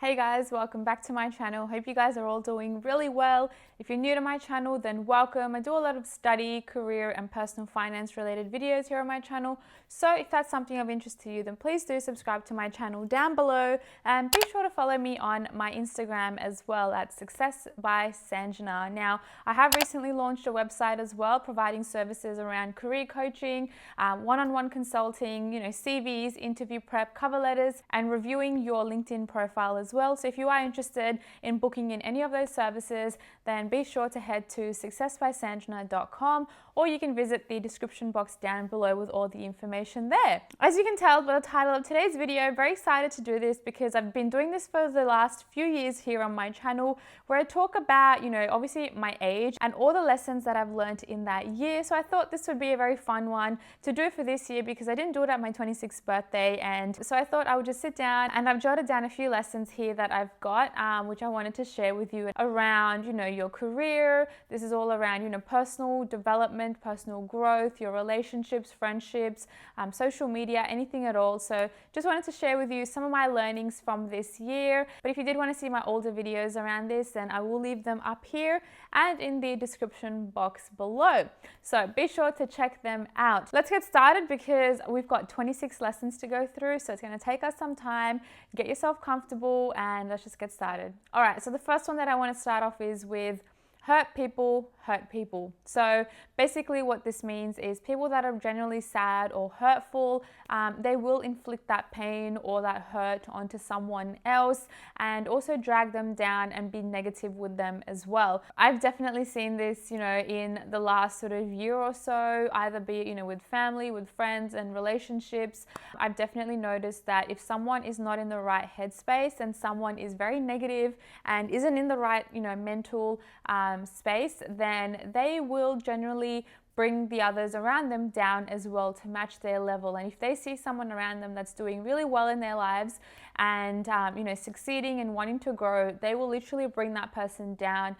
Hey guys, welcome back to my channel. Hope you guys are all doing really well. If you're new to my channel, then welcome. I do a lot of study, career, and personal finance related videos here on my channel. So if that's something of interest to you, then please do subscribe to my channel down below and be sure to follow me on my Instagram as well at Success by Sanjana. Now, I have recently launched a website as well, providing services around career coaching, one-on-one consulting, CVs, interview prep, cover letters, and reviewing your LinkedIn profile as well. So if you are interested in booking in any of those services, then be sure to head to successbysanjana.com, or you can visit the description box down below with all the information there. As you can tell by the title of today's video, I'm very excited to do this because I've been doing this for the last few years here on my channel, where I talk about, obviously my age and all the lessons that I've learned in that year. So I thought this would be a very fun one to do for this year because I didn't do it at my 26th birthday. And so I thought I would just sit down, and I've jotted down a few lessons here that I've got, which I wanted to share with you around, your career. This is all around, personal development, personal growth, your relationships, friendships, social media, anything at all. So just wanted to share with you some of my learnings from this year. But if you did want to see my older videos around this, then I will leave them up here and in the description box below. So be sure to check them out. Let's get started because we've got 26 lessons to go through. So it's going to take us some time. Get yourself comfortable and let's just get started. All right, so the first one that I want to start off is with hurt people hurt people. So basically what this means is people that are generally sad or hurtful, they will inflict that pain or that hurt onto someone else and also drag them down and be negative with them as well. I've definitely seen this, in the last sort of year or so, either be it, with family, with friends and relationships. I've definitely noticed that if someone is not in the right headspace and someone is very negative and isn't in the right, mental space, then they will generally bring the others around them down as well to match their level. And if they see someone around them that's doing really well in their lives and succeeding and wanting to grow, they will literally bring that person down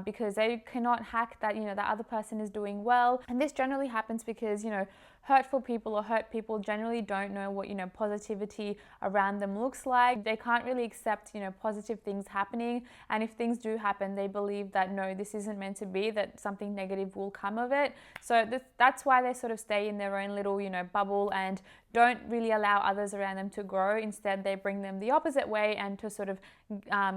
because they cannot hack that that other person is doing well. And this generally happens because hurtful people or hurt people generally don't know what positivity around them looks like. They can't really accept positive things happening, and if things do happen, they believe that no, this isn't meant to be, that something negative will come of it. So that's why they sort of stay in their own little bubble and don't really allow others around them to grow. Instead, they bring them the opposite way and to sort of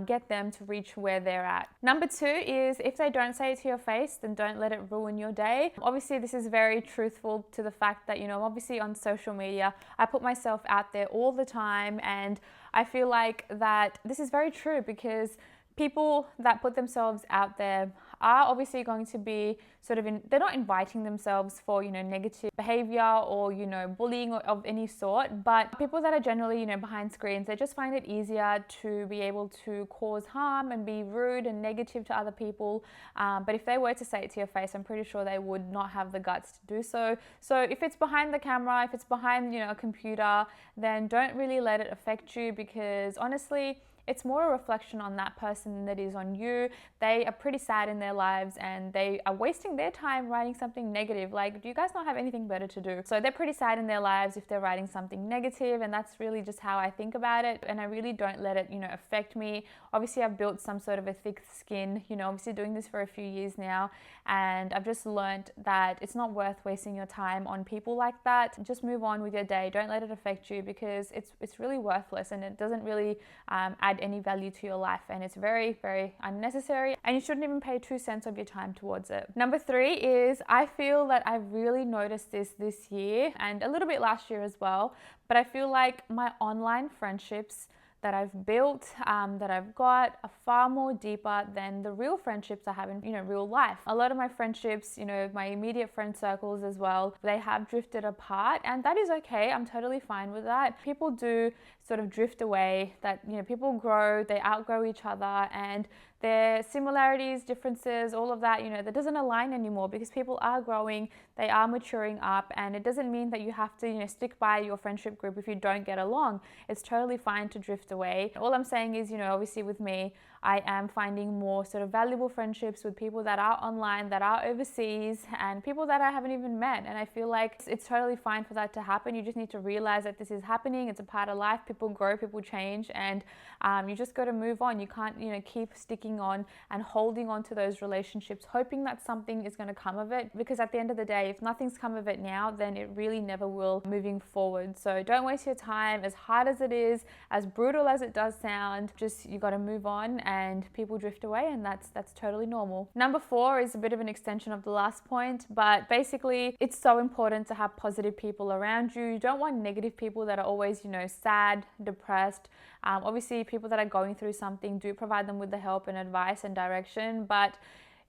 get them to reach where they're at. Number two is if they don't say it to your face, then don't let it ruin your day. Obviously, this is very truthful to the fact that, obviously on social media, I put myself out there all the time, and I feel like that this is very true because people that put themselves out there are obviously going to be they're not inviting themselves for, negative behavior or, bullying of any sort. But people that are generally, behind screens, they just find it easier to be able to cause harm and be rude and negative to other people. But if they were to say it to your face, I'm pretty sure they would not have the guts to do so. So if it's behind the camera, if it's behind, a computer, then don't really let it affect you, because honestly, it's more a reflection on that person than it is on you. They are pretty sad in their lives and they are wasting their time writing something negative. Like, do you guys not have anything better to do? So they're pretty sad in their lives if they're writing something negative, and that's really just how I think about it. And I really don't let it, affect me. Obviously, I've built some sort of a thick skin, obviously doing this for a few years now, and I've just learned that it's not worth wasting your time on people like that. Just move on with your day. Don't let it affect you, because it's really worthless and it doesn't really add any value to your life, and it's very, very unnecessary, and you shouldn't even pay 2 cents of your time towards it. Number three is I feel that I've really noticed this year and a little bit last year as well, but I feel like my online friendships that I've built, that I've got, are far more deeper than the real friendships I have in real life. A lot of my friendships, my immediate friend circles as well, they have drifted apart, and that is okay. I'm totally fine with that. People do sort of drift away, that people grow, they outgrow each other, and their similarities, differences, all of that, that doesn't align anymore because people are growing, they are maturing up, and it doesn't mean that you have to, stick by your friendship group if you don't get along. It's totally fine to drift away. All I'm saying is, obviously with me, I am finding more sort of valuable friendships with people that are online, that are overseas, and people that I haven't even met. And I feel like it's totally fine for that to happen. You just need to realize that this is happening. It's a part of life. people grow, people change, and you just got to move on. You can't, keep sticking on and holding on to those relationships, hoping that something is going to come of it, because at the end of the day, if nothing's come of it now, then it really never will moving forward. So don't waste your time. As hard as it is, as brutal as it does sound, just you got to move on, and people drift away, and that's totally normal. Number 4 is a bit of an extension of the last point, but basically it's so important to have positive people around you. You don't want negative people that are always, sad, depressed. Obviously, people that are going through something, do provide them with the help and advice and direction, but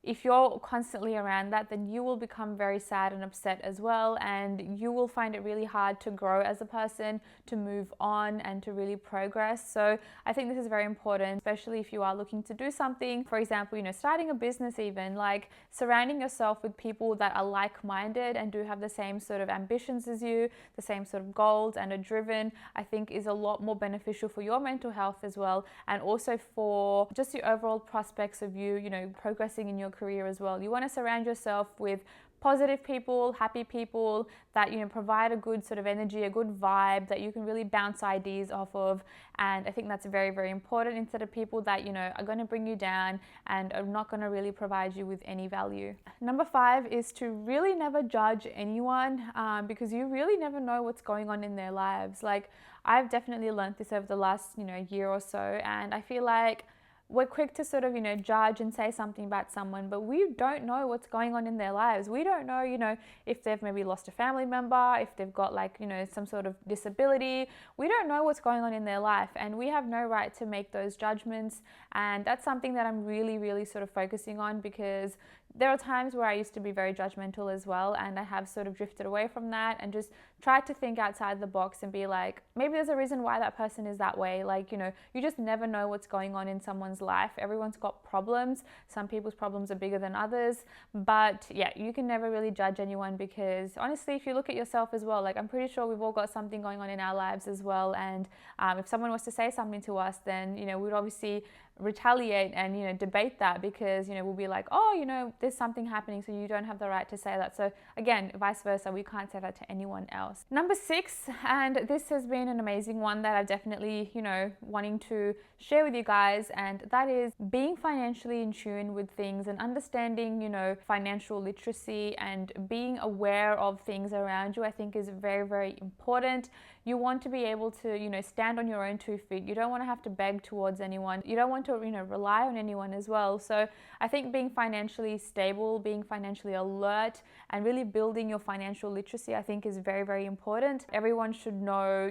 if you're constantly around that, then you will become very sad and upset as well, and you will find it really hard to grow as a person, to move on and to really progress. So I think this is very important, especially if you are looking to do something, for example, starting a business, even like surrounding yourself with people that are like-minded and do have the same sort of ambitions as you, the same sort of goals, and are driven, I think is a lot more beneficial for your mental health as well, and also for just the overall prospects of you, progressing in your career as well. You want to surround yourself with positive people, happy people that provide a good sort of energy, a good vibe that you can really bounce ideas off of. And I think that's very, very important, instead of people that are going to bring you down and are not going to really provide you with any value. Number 5 is to really never judge anyone, because you really never know what's going on in their lives. Like, I've definitely learned this over the last year or so, and I feel like we're quick to sort of, judge and say something about someone, but we don't know what's going on in their lives. We don't know, if they've maybe lost a family member, if they've got some sort of disability. We don't know what's going on in their life, and we have no right to make those judgments. And that's something that I'm really, really sort of focusing on, because there are times where I used to be very judgmental as well, and I have sort of drifted away from that and just tried to think outside the box and be like, maybe there's a reason why that person is that way. Like, you just never know what's going on in someone's life. Everyone's got problems. Some people's problems are bigger than others. But yeah, you can never really judge anyone, because honestly, if you look at yourself as well, like, I'm pretty sure we've all got something going on in our lives as well. And if someone was to say something to us, then, we'd obviously retaliate and debate that, because we'll be like, oh, there's something happening, so you don't have the right to say that. So again, vice versa, we can't say that to anyone else. Number 6, and this has been an amazing one that I've definitely wanting to share with you guys, and that is being financially in tune with things and understanding financial literacy and being aware of things around you. I think is very, very important. You want to be able to stand on your own 2 feet. You don't want to have to beg towards anyone. You don't want to rely on anyone as well. So I think being financially stable, being financially alert, and really building your financial literacy, I think is very, very important. Everyone should know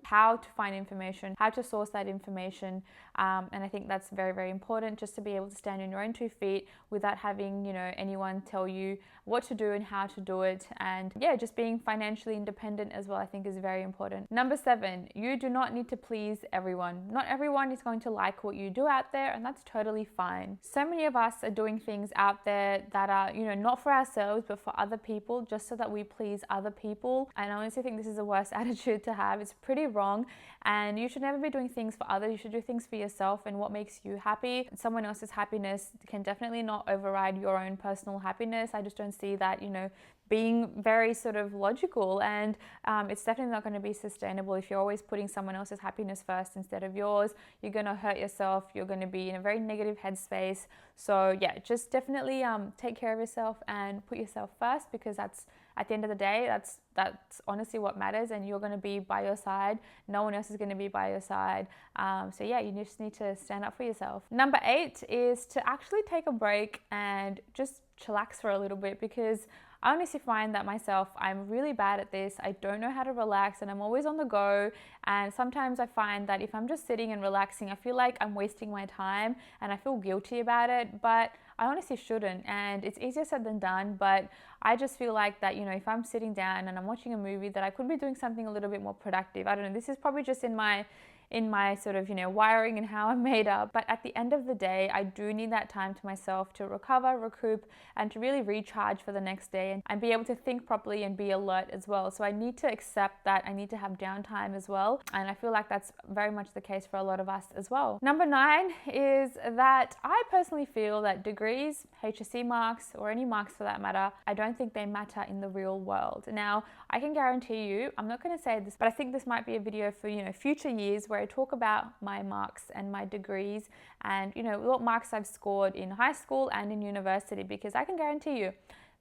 how to find information, how to source that information, and I think that's very, very important, just to be able to stand on your own 2 feet without having anyone tell you what to do and how to do it. And yeah, just being financially independent as well, I think is very important. Number 7, you do not need to please everyone. Not everyone is going to like what you do out there, and that's totally fine. So many of us are doing things out there that are not for ourselves but for other people, just so that we please other people. And I honestly think this is the worst attitude to have. It's pretty wrong, and you should never be doing things for others. You should do things for yourself and what makes you happy. Someone else's happiness can definitely not override your own personal happiness. I just don't see that being very sort of logical, and it's definitely not going to be sustainable. If you're always putting someone else's happiness first instead of yours, you're going to hurt yourself. You're going to be in a very negative headspace. So yeah, just definitely take care of yourself and put yourself first, because that's, at the end of the day, that's honestly what matters, and you're going to be by your side. No one else is going to be by your side. So yeah, you just need to stand up for yourself. Number 8 is to actually take a break and just chillax for a little bit, because I honestly find that myself, I'm really bad at this. I don't know how to relax, and I'm always on the go. And sometimes I find that if I'm just sitting and relaxing, I feel like I'm wasting my time, and I feel guilty about it, but I honestly shouldn't. And it's easier said than done, but I just feel like that, if I'm sitting down and I'm watching a movie, that I could be doing something a little bit more productive. I don't know, this is probably just in my in my sort of, wiring and how I'm made up. But at the end of the day, I do need that time to myself to recover, recoup, and to really recharge for the next day and be able to think properly and be alert as well. So I need to accept that I need to have downtime as well. And I feel like that's very much the case for a lot of us as well. Number 9 is that I personally feel that degrees, HSC marks, or any marks for that matter, I don't think they matter in the real world. Now, I can guarantee you, I'm not going to say this, but I think this might be a video for, future years where I talk about my marks and my degrees and, what marks I've scored in high school and in university, because I can guarantee you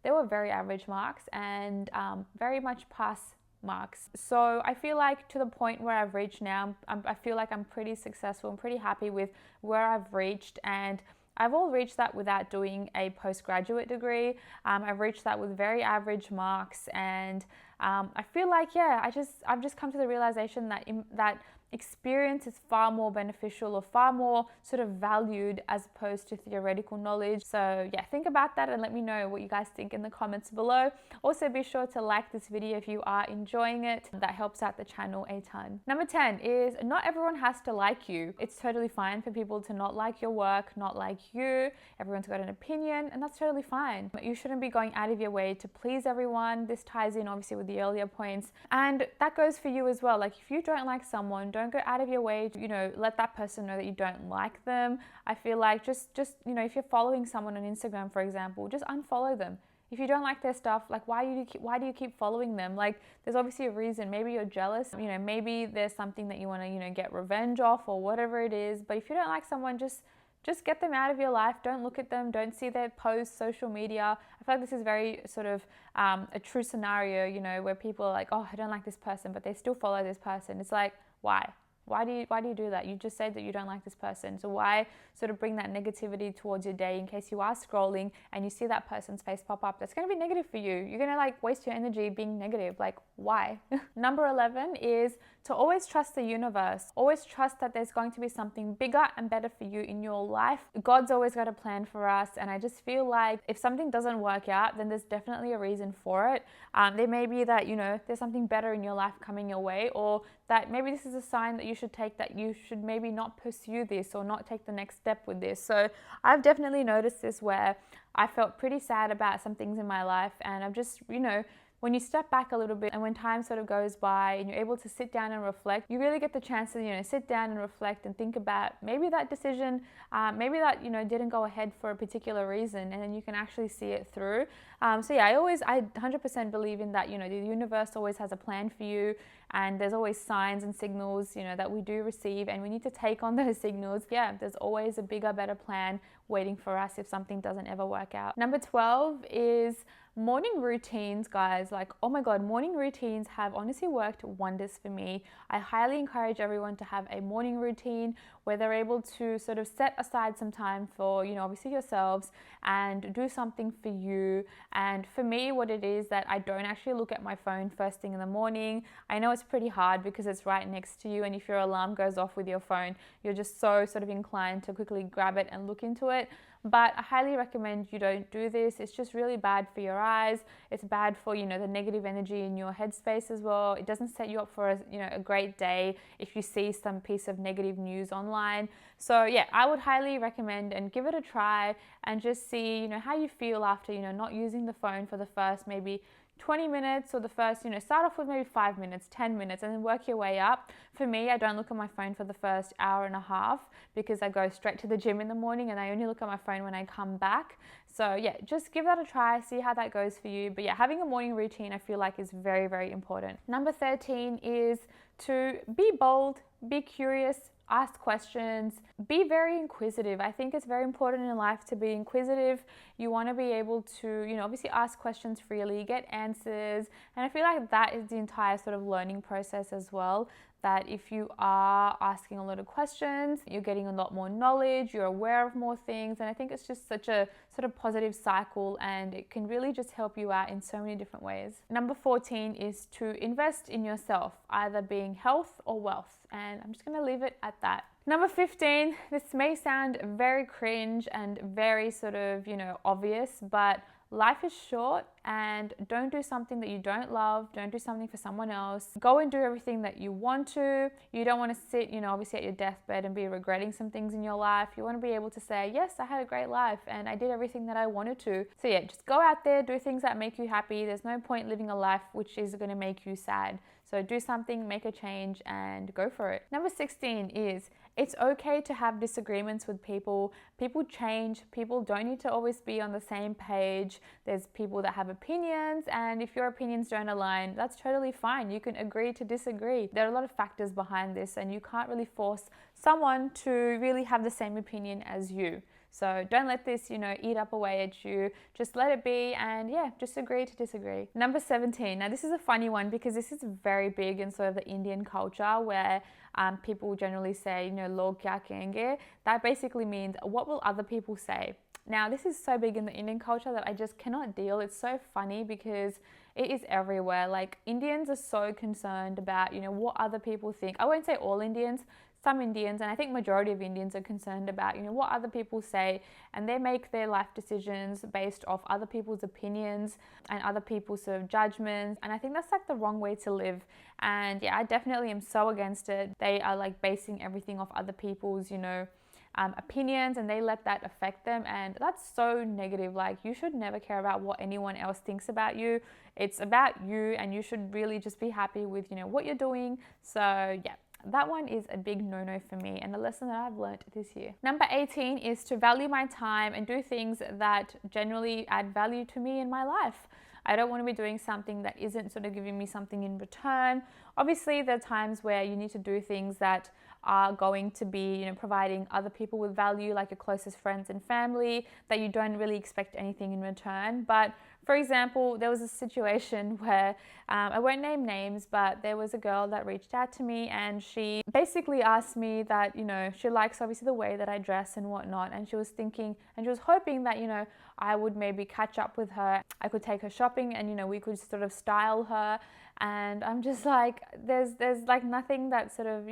they were very average marks and very much pass marks. So I feel like to the point where I've reached now, I feel like I'm pretty successful. I'm pretty happy with where I've reached, and I've all reached that without doing a postgraduate degree. I've reached that with very average marks, and I feel like, I've just come to the realization that experience is far more beneficial or far more sort of valued as opposed to theoretical knowledge. So yeah, think about that and let me know what you guys think in the comments below. Also, be sure to like this video if you are enjoying it. That helps out the channel a ton. Number 10 is not everyone has to like you. It's totally fine for people to not like your work, not like you. Everyone's got an opinion, and that's totally fine. But you shouldn't be going out of your way to please everyone. This ties in obviously with the earlier points, and that goes for you as well. Like, if you don't like someone, don't go out of your way to, let that person know that you don't like them. I feel like just if you're following someone on Instagram, for example, just unfollow them. If you don't like their stuff, like, why do you keep following them? Like, there's obviously a reason. Maybe you're jealous, maybe there's something that you want to, get revenge off or whatever it is. But if you don't like someone, just get them out of your life. Don't look at them. Don't see their posts, social media. I feel like this is very sort of a true scenario, where people are like, oh, I don't like this person, but they still follow this person. It's like, why? Why do you do that? You just said that you don't like this person. So why sort of bring that negativity towards your day in case you are scrolling and you see that person's face pop up? That's going to be negative for you. You're going to waste your energy being negative. Like, why? Number 11 is to always trust the universe. Always trust that there's going to be something bigger and better for you in your life. God's always got a plan for us. And I just feel like if something doesn't work out, then there's definitely a reason for it. There may be that, there's something better in your life coming your way, or that maybe this is a sign that you should take, that you should maybe not pursue this or not take the next step with this. So I've definitely noticed this where I felt pretty sad about some things in my life, and I've just, when you step back a little bit and when time sort of goes by and you're able to sit down and reflect, you really get the chance to, sit down and reflect and think about maybe that decision, maybe that, didn't go ahead for a particular reason, and then you can actually see it through. So yeah, I 100% believe in that, the universe always has a plan for you, and there's always signs and signals, that we do receive, and we need to take on those signals. Yeah, there's always a bigger, better plan waiting for us if something doesn't ever work out. Number 12 is morning routines, guys. Like, oh my God, morning routines have honestly worked wonders for me. I highly encourage everyone to have a morning routine where they're able to sort of set aside some time for, obviously yourselves, and do something for you. And for me, what it is that I don't actually look at my phone first thing in the morning. I know it's pretty hard because it's right next to you, and if your alarm goes off with your phone, you're just so sort of inclined to quickly grab it and look into it. But I highly recommend you don't do this. It's just really bad for your eyes. It's bad for, the negative energy in your headspace as well. It doesn't set you up for a great day if you see some piece of negative news online. So yeah, I would highly recommend and give it a try and just see, how you feel after, not using the phone for the first maybe 20 minutes or the first, start off with maybe 5 minutes, 10 minutes, and then work your way up. For me, I don't look at my phone for the first hour and a half because I go straight to the gym in the morning, and I only look at my phone when I come back. So yeah, just give that a try, see how that goes for you. But yeah, having a morning routine, I feel like, is very, very important. Number 13 is to be bold, be curious, ask questions, be very inquisitive. I think it's very important in life to be inquisitive. You want to be able to, obviously ask questions freely, get answers. And I feel like that is the entire sort of learning process as well. That if you are asking a lot of questions, you're getting a lot more knowledge, you're aware of more things. And I think it's just such a sort of positive cycle, and it can really just help you out in so many different ways. Number 14 is to invest in yourself, either being health or wealth. And I'm just going to leave it at that. Number 15, this may sound very cringe and very sort of, obvious, but life is short, and don't do something that you don't love. Don't do something for someone else. Go and do everything that you want to. You don't want to sit, obviously at your deathbed and be regretting some things in your life. You want to be able to say, yes, I had a great life and I did everything that I wanted to. So yeah, just go out there, do things that make you happy. There's no point living a life which is going to make you sad. So do something, make a change, and go for it. Number 16 is, it's okay to have disagreements with people. People change. People don't need to always be on the same page. There's people that have opinions, and if your opinions don't align, that's totally fine. You can agree to disagree. There are a lot of factors behind this, and you can't really force someone to really have the same opinion as you. So don't let this, eat up away at you. Just let it be, and yeah, just agree to disagree. Number 17. Now this is a funny one because this is very big in sort of the Indian culture where people generally say, log kya kahenge. That basically means, what will other people say? Now this is so big in the Indian culture that I just cannot deal. It's so funny because it is everywhere. Like, Indians are so concerned about, what other people think. I won't say all Indians. Some Indians, and I think majority of Indians, are concerned about, what other people say, and they make their life decisions based off other people's opinions and other people's sort of judgments. And I think that's like the wrong way to live. And yeah, I definitely am so against it. They are like basing everything off other people's, opinions, and they let that affect them, and that's so negative. Like, you should never care about what anyone else thinks about you. It's about you, and you should really just be happy with, what you're doing. So yeah, that one is a big no-no for me, and a lesson that I've learned this year. Number 18 is to value my time and do things that generally add value to me in my life. I don't want to be doing something that isn't sort of giving me something in return. Obviously, there are times where you need to do things that are going to be, providing other people with value, like your closest friends and family, that you don't really expect anything in return. But for example, there was a situation where, I won't name names, but there was a girl that reached out to me, and she basically asked me that, she likes obviously the way that I dress and whatnot. And she was thinking, and she was hoping that, I would maybe catch up with her. I could take her shopping, and, we could sort of style her. And I'm just like, there's like nothing that sort of,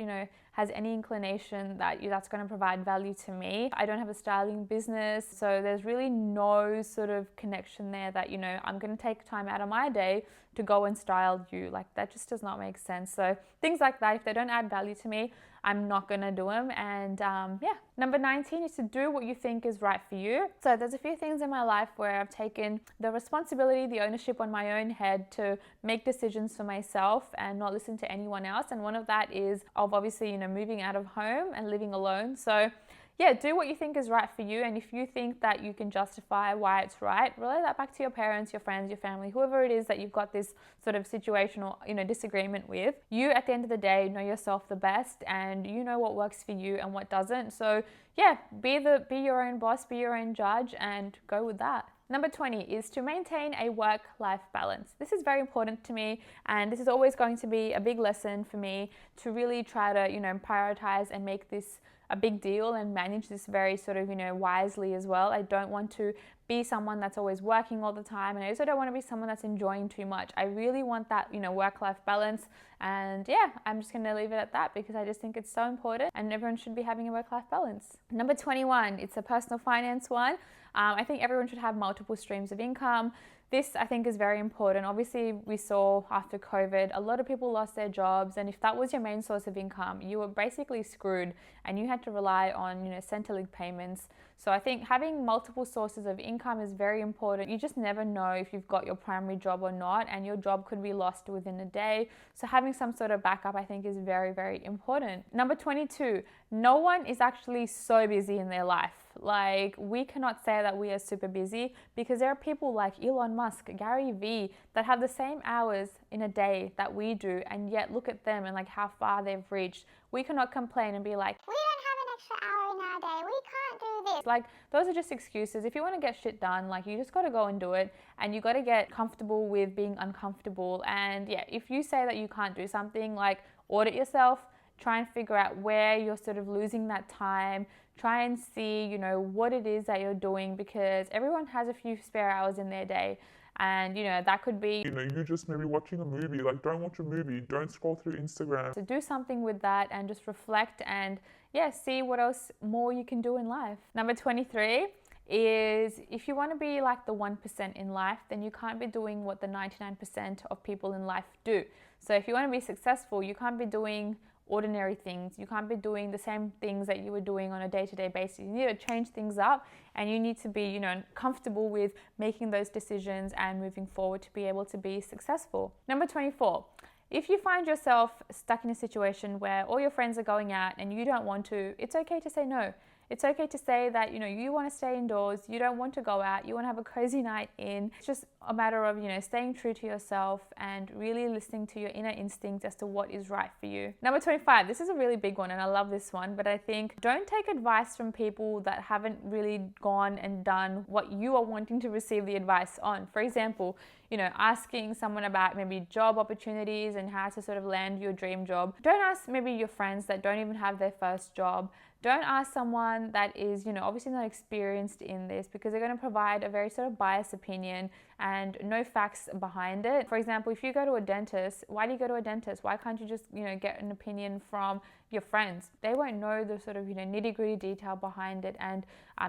has any inclination that that's going to provide value to me. I don't have a styling business, so there's really no sort of connection there that, I'm going to take time out of my day to go and style you. Like, that just does not make sense. So things like that, if they don't add value to me, I'm not going to do them. And yeah. Number 19 is to do what you think is right for you. So there's a few things in my life where I've taken the responsibility, the ownership on my own head to make decisions for myself and not listen to anyone else. And one of that is of obviously, moving out of home and living alone. So yeah, do what you think is right for you. And if you think that you can justify why it's right, relay that back to your parents, your friends, your family, whoever it is that you've got this sort of situational, disagreement with. You, at the end of the day, know yourself the best, and you know what works for you and what doesn't. So yeah, be your own boss, be your own judge, and go with that. Number 20 is to maintain a work-life balance. This is very important to me, and this is always going to be a big lesson for me to really try to, prioritize and make this a big deal and manage this very sort of, wisely as well. I don't want to be someone that's always working all the time, and I also don't want to be someone that's enjoying too much. I really want that, work-life balance. And yeah, I'm just going to leave it at that because I just think it's so important, and everyone should be having a work-life balance. Number 21, it's a personal finance one. I think everyone should have multiple streams of income. This, I think, is very important. Obviously, we saw after COVID, a lot of people lost their jobs, and if that was your main source of income, you were basically screwed, and you had to rely on, Centrelink payments. So I think having multiple sources of income is very important. You just never know if you've got your primary job or not, and your job could be lost within a day. So having some sort of backup, I think, is very, very important. Number 22, no one is actually so busy in their life. Like, we cannot say that we are super busy because there are people like Elon Musk, Gary Vee, that have the same hours in a day that we do, and yet look at them and like how far they've reached. We cannot complain and be like, we don't have an extra hour in our day, we can't do this. Like, those are just excuses. If you want to get shit done, like, you just got to go and do it, and you got to get comfortable with being uncomfortable. And yeah, if you say that you can't do something, like, audit yourself, try and figure out where you're sort of losing that time. Try and see, what it is that you're doing, because everyone has a few spare hours in their day. And, that could be, you just maybe watching a movie. Like, don't watch a movie. Don't scroll through Instagram. So do something with that and just reflect and, yeah, see what else more you can do in life. Number 23 is if you want to be like the 1% in life, then you can't be doing what the 99% of people in life do. So if you want to be successful, you can't be doing ordinary things. You can't be doing the same things that you were doing on a day-to-day basis. You need to change things up, and you need to be, comfortable with making those decisions and moving forward to be able to be successful. Number 24. If you find yourself stuck in a situation where all your friends are going out and you don't want to, it's okay to say no. It's okay to say that, you want to stay indoors, you don't want to go out, you want to have a cozy night in. It's just a matter of, staying true to yourself and really listening to your inner instinct as to what is right for you. Number 25, this is a really big one and I love this one, but I think don't take advice from people that haven't really gone and done what you are wanting to receive the advice on. For example, asking someone about maybe job opportunities and how to sort of land your dream job. Don't ask maybe your friends that don't even have their first job. Don't ask someone that is, obviously not experienced in this, because they're going to provide a very sort of biased opinion and no facts behind it. For example, if you go to a dentist, why do you go to a dentist? Why can't you just, get an opinion from your friends? They won't know the sort of, nitty-gritty detail behind it, and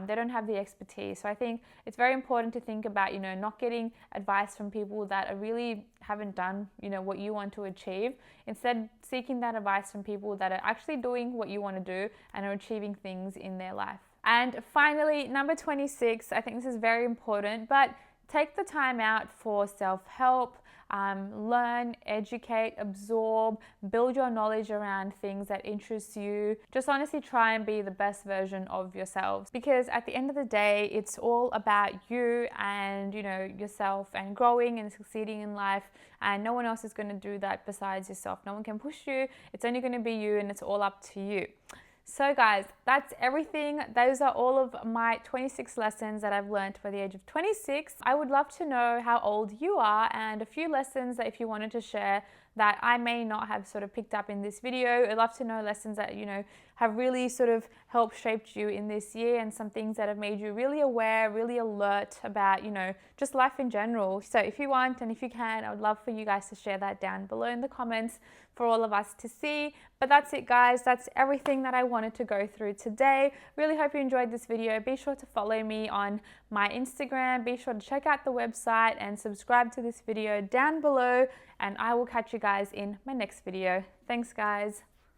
they don't have the expertise. So I think it's very important to think about, not getting advice from people that are really haven't done, what you want to achieve. Instead, seeking that advice from people that are actually doing what you want to do and are achieving things in their life. And finally, number 26, I think this is very important, but take the time out for self-help. Learn, educate, absorb, build your knowledge around things that interest you. Just honestly try and be the best version of yourselves, because at the end of the day, it's all about you and yourself and growing and succeeding in life, and no one else is going to do that besides yourself. No one can push you. It's only going to be you, and it's all up to you. So guys, that's everything. Those are all of my 26 lessons that I've learned by the age of 26. I would love to know how old you are, and a few lessons that if you wanted to share that I may not have sort of picked up in this video. I'd love to know lessons that, have really sort of helped shaped you in this year, and some things that have made you really aware, really alert about, just life in general. So if you want and if you can, I would love for you guys to share that down below in the comments for all of us to see. But that's it, guys. That's everything that I wanted to go through today. Really hope you enjoyed this video. Be sure to follow me on my Instagram. Be sure to check out the website and subscribe to this video down below. And I will catch you guys in my next video. Thanks, guys.